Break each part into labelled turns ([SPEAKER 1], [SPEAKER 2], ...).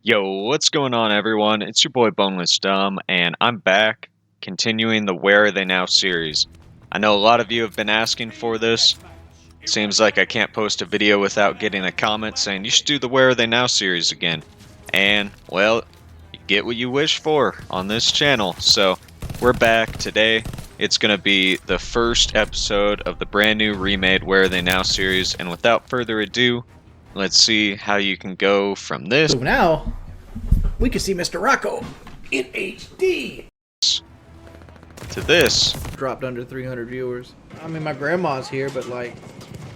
[SPEAKER 1] Yo, what's going on, everyone? It's your boy Boneless Dumb, and I'm back, continuing the Where Are They Now series. I know a lot of you have been asking for this. Seems like I can't post a video without getting a comment saying you should do the Where Are They Now series again. And, well, you get what you wish for on this channel. So, we're back today. It's going to be the first episode of the brand new remade Where Are They Now series, and without further ado, let's see how you can go from this
[SPEAKER 2] So now, we can see Mr. Rocco in HD.
[SPEAKER 1] to this.
[SPEAKER 2] Dropped under 300 viewers. I mean, my grandma's here, but like,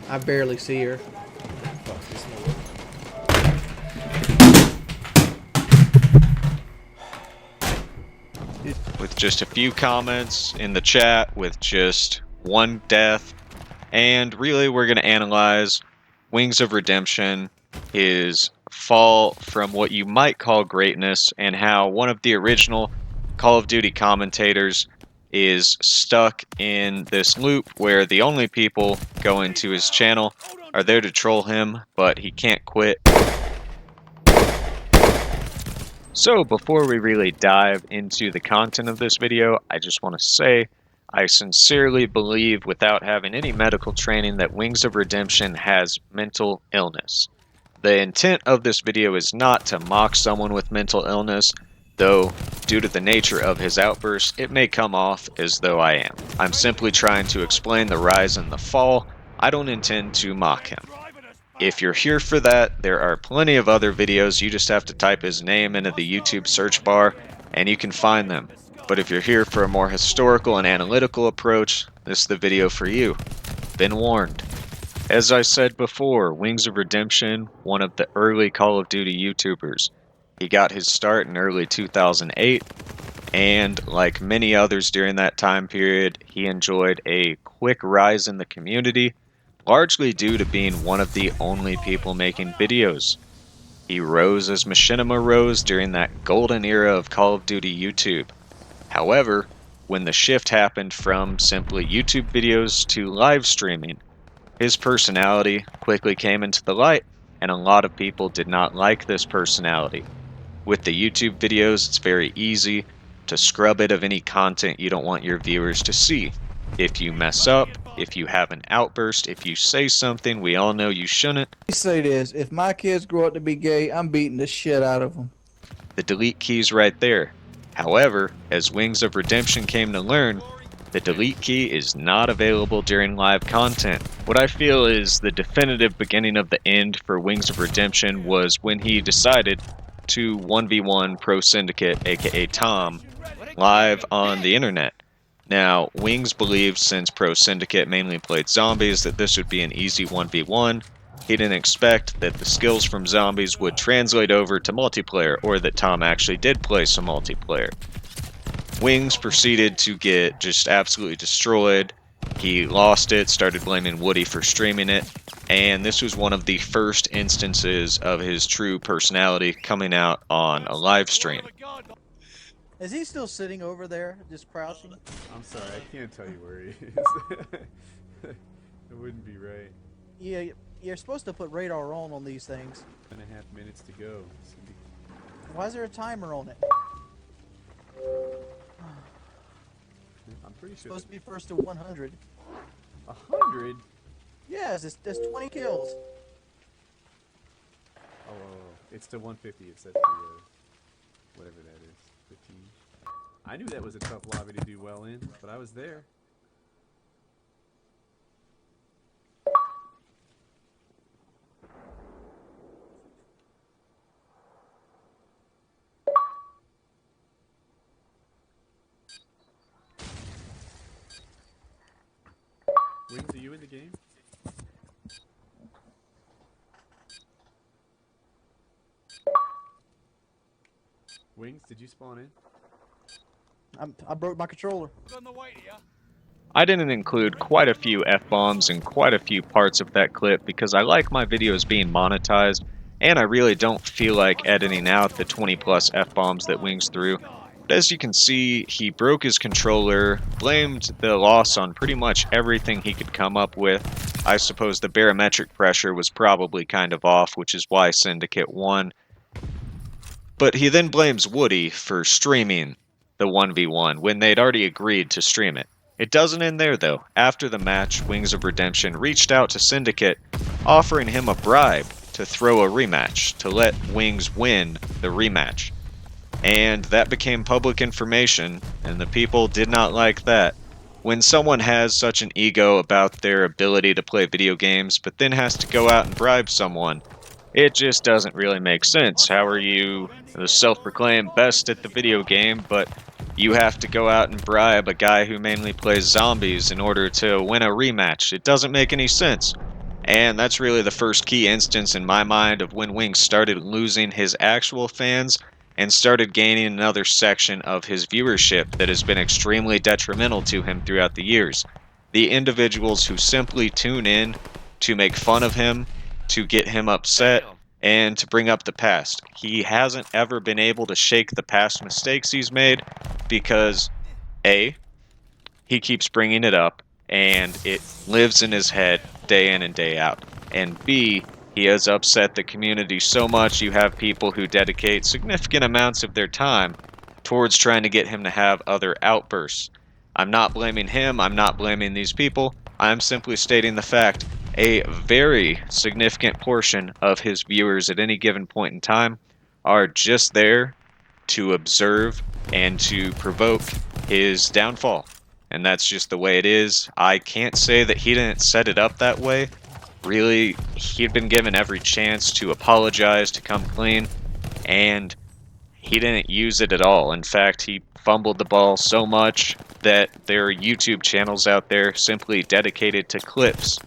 [SPEAKER 2] I barely see her.
[SPEAKER 1] With just a few comments in the chat, with just one death, and really we're going to analyze Wings of Redemption, his fall from what you might call greatness, and how one of the original Call of Duty commentators is stuck in this loop where the only people going to his channel are there to troll him, but he can't quit. So before we really dive into the content of this video, I just want to say I sincerely believe, without having any medical training, that Wings of Redemption has mental illness. The intent of this video is not to mock someone with mental illness, though due to the nature of his outburst, it may come off as though I am. I'm simply trying to explain the rise and the fall. I don't intend to mock him. If you're here for that, there are plenty of other videos. You just have to type his name into the YouTube search bar and you can find them. But if you're here for a more historical and analytical approach, this is the video for you. Been warned. As I said before, Wings of Redemption, one of the early Call of Duty YouTubers. He got his start in early 2008, and like many others during that time period, he enjoyed a quick rise in the community, largely due to being one of the only people making videos. He rose as Machinima rose during that golden era of Call of Duty YouTube. However, when the shift happened from simply YouTube videos to live streaming, his personality quickly came into the light, and a lot of people did not like this personality. With the YouTube videos, it's very easy to scrub it of any content you don't want your viewers to see. If you mess up, if you have an outburst, if you say something we all know you shouldn't,
[SPEAKER 3] Let me say this, if my kids grow up to be gay, I'm beating the shit out of them.
[SPEAKER 1] the delete key's right there. However, as Wings of Redemption came to learn, the delete key is not available during live content. What I feel is the definitive beginning of the end for Wings of Redemption was when he decided to 1v1 Pro Syndicate, aka Tom, live on the internet. Now, Wings believed, since Pro Syndicate mainly played zombies, that this would be an easy 1v1. He didn't expect that the skills from zombies would translate over to multiplayer, or that Tom actually did play some multiplayer. Wings proceeded to get just absolutely destroyed. He lost it, started blaming Woody for streaming it, and this was one of the first instances of his true personality coming out on a live stream.
[SPEAKER 3] Is he still sitting over there, just crouching?
[SPEAKER 4] I'm sorry, I can't tell you where he is. It wouldn't be right.
[SPEAKER 3] Yeah, you're supposed to put radar on these things.
[SPEAKER 4] 2.5 minutes to go.
[SPEAKER 3] Why is there a timer on it?
[SPEAKER 4] I'm pretty
[SPEAKER 3] It's
[SPEAKER 4] sure.
[SPEAKER 3] supposed to be first to 100.
[SPEAKER 4] 100?
[SPEAKER 3] Yes, that's 20 kills.
[SPEAKER 4] Oh, it's to 150. It says the, whatever that is. 15. I knew that was a tough lobby to do well in, but I was there. Wings, are you in the game? Wings, did you spawn in?
[SPEAKER 3] I broke my controller.
[SPEAKER 1] I didn't include quite a few F-bombs in quite a few parts of that clip because I like my videos being monetized, and I really don't feel like editing out the 20 plus F-bombs that Wings threw. But as you can see, he broke his controller, blamed the loss on pretty much everything he could come up with. I suppose the barometric pressure was probably kind of off, which is why Syndicate won. But he then blames Woody for streaming the 1v1 when they'd already agreed to stream it. It doesn't end there though. After the match, Wings of Redemption reached out to Syndicate, offering him a bribe to throw a rematch, to let Wings win the rematch. And that became public information, and the people did not like that. When someone has such an ego about their ability to play video games, but then has to go out and bribe someone, it just doesn't really make sense. How are you the self-proclaimed best at the video game, but you have to go out and bribe a guy who mainly plays zombies in order to win a rematch? It doesn't make any sense. And that's really the first key instance in my mind of when Wings started losing his actual fans and started gaining another section of his viewership that has been extremely detrimental to him throughout the years. The individuals who simply tune in to make fun of him, to get him upset, and to bring up the past. He hasn't ever been able to shake the past mistakes he's made because, A, he keeps bringing it up, and it lives in his head day in and day out. And B, he has upset the community so much you have people who dedicate significant amounts of their time towards trying to get him to have other outbursts. I'm not blaming him, I'm not blaming these people, I'm simply stating the fact a very significant portion of his viewers at any given point in time are just there to observe and to provoke his downfall. And that's just the way it is. I can't say that he didn't set it up that way. Really, he'd been given every chance to apologize, to come clean, and he didn't use it at all. In fact, he fumbled the ball so much that there are YouTube channels out there simply dedicated to clips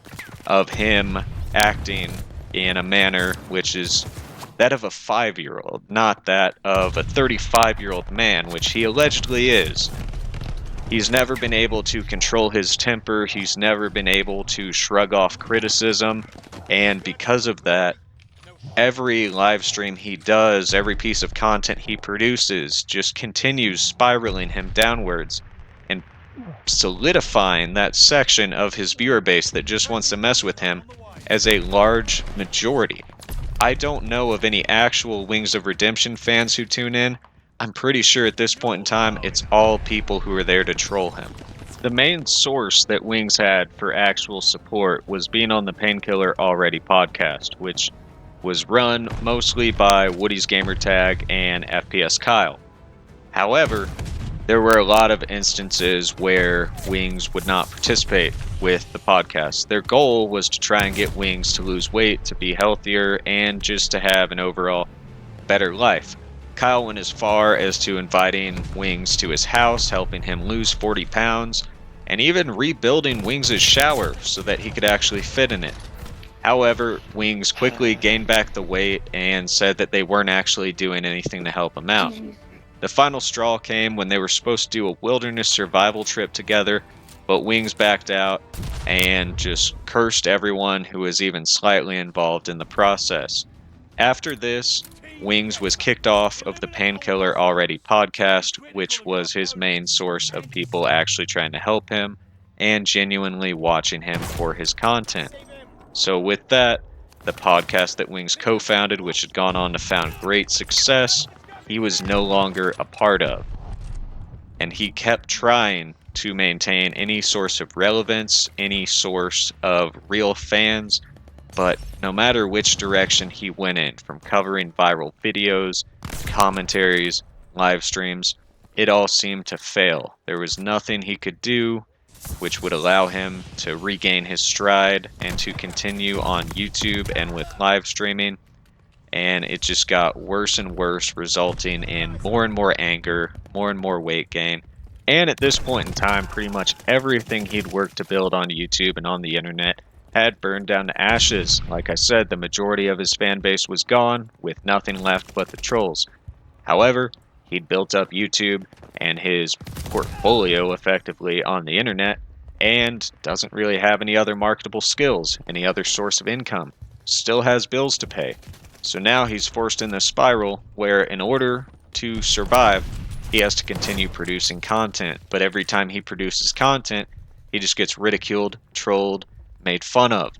[SPEAKER 1] of him acting in a manner which is that of a 5-year-old, not that of a 35-year-old man, which he allegedly is. He's never been able to control his temper, he's never been able to shrug off criticism, and because of that, every live stream he does, every piece of content he produces, just continues spiraling him downwards and solidifying that section of his viewer base that just wants to mess with him as a large majority. I don't know of any actual Wings of Redemption fans who tune in. I'm pretty sure at this point in time, it's all people who are there to troll him. The main source that Wings had for actual support was being on the Painkiller Already podcast, which was run mostly by Woody's Gamertag and FPS Kyle. However, there were a lot of instances where Wings would not participate with the podcast. Their goal was to try and get Wings to lose weight, to be healthier, and just to have an overall better life. Kyle went as far as to inviting Wings to his house, helping him lose 40 pounds, and even rebuilding Wings' shower so that he could actually fit in it. However, Wings quickly gained back the weight and said that they weren't actually doing anything to help him out. The final straw came when they were supposed to do a wilderness survival trip together, but Wings backed out and just cursed everyone who was even slightly involved in the process. After this, Wings was kicked off of the Painkiller Already podcast, which was his main source of people actually trying to help him and genuinely watching him for his content. So with that, the podcast that Wings co-founded, which had gone on to found great success, he was no longer a part of. And he kept trying to maintain any source of relevance, any source of real fans, but no matter which direction he went in, from covering viral videos, commentaries, live streams, it all seemed to fail. There was nothing he could do which would allow him to regain his stride and to continue on YouTube and with live streaming. And it just got worse and worse, resulting in more and more anger, more and more weight gain. And at this point in time, pretty much everything he'd worked to build on YouTube and on the internet had burned down to ashes. Like I said, the majority of his fan base was gone, with nothing left but the trolls. However, he'd built up YouTube and his portfolio effectively on the internet, and doesn't really have any other marketable skills, any other source of income. Still has bills to pay. So now he's forced in this spiral where in order to survive, he has to continue producing content. But every time he produces content, he just gets ridiculed, trolled, made fun of.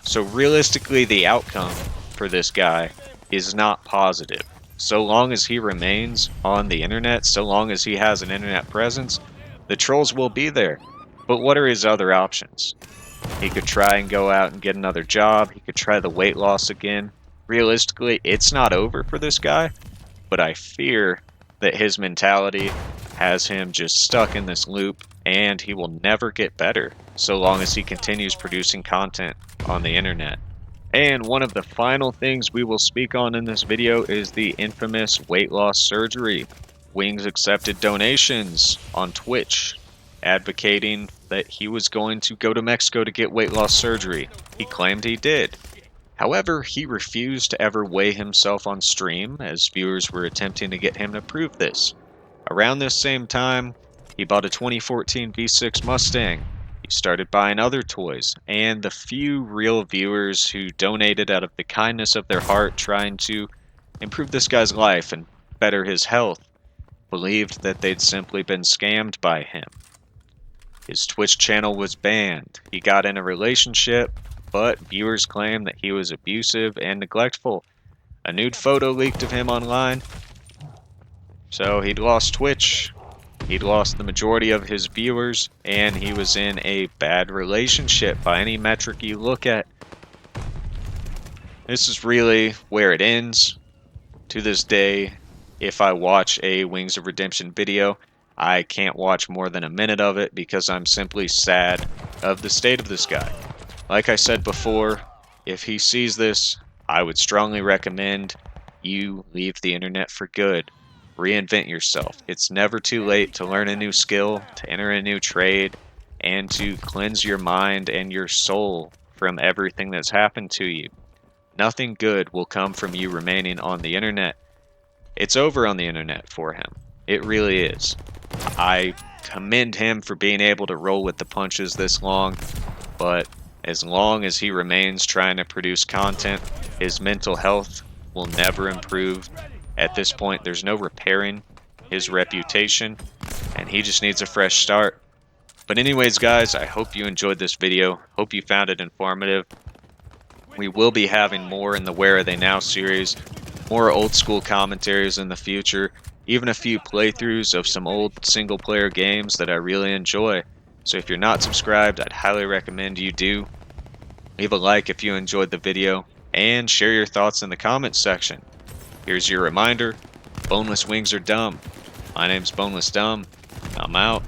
[SPEAKER 1] So realistically, the outcome for this guy is not positive. So long as he remains on the internet, so long as he has an internet presence, the trolls will be there. But what are his other options? He could try and go out and get another job. He could try the weight loss again. Realistically, it's not over for this guy, but I fear that his mentality has him just stuck in this loop, and he will never get better so long as he continues producing content on the internet. And one of the final things we will speak on in this video is the infamous weight loss surgery. Wings accepted donations on Twitch, advocating that he was going to go to Mexico to get weight loss surgery. He claimed he did. However, he refused to ever weigh himself on stream, as viewers were attempting to get him to prove this. Around this same time, he bought a 2014 V6 Mustang. He started buying other toys, and the few real viewers who donated out of the kindness of their heart trying to improve this guy's life and better his health believed that they'd simply been scammed by him. His Twitch channel was banned. He got in a relationship, but viewers claimed that he was abusive and neglectful. A nude photo leaked of him online, so he'd lost Twitch. He'd lost the majority of his viewers, and he was in a bad relationship by any metric you look at. This is really where it ends. To this day, if I watch a Wings of Redemption video, I can't watch more than a minute of it because I'm simply sad of the state of this guy. Like I said before, if he sees this, I would strongly recommend you leave the internet for good. Reinvent yourself. It's never too late to learn a new skill, to enter a new trade, and to cleanse your mind and your soul from everything that's happened to you. Nothing good will come from you remaining on the internet. It's over on the internet for him. It really is. I commend him for being able to roll with the punches this long, but as long as he remains trying to produce content, his mental health will never improve. At this point, there's no repairing his reputation, and he just needs a fresh start. But anyways, guys, I hope you enjoyed this video. Hope you found it informative. We will be having more in the Where Are They Now series, more old school commentaries in the future, even a few playthroughs of some old single player games that I really enjoy. So if you're not subscribed, I'd highly recommend you do. Leave a like if you enjoyed the video, and share your thoughts in the comments section. Here's your reminder, boneless wings are dumb. My name's Boneless Dumb. I'm out.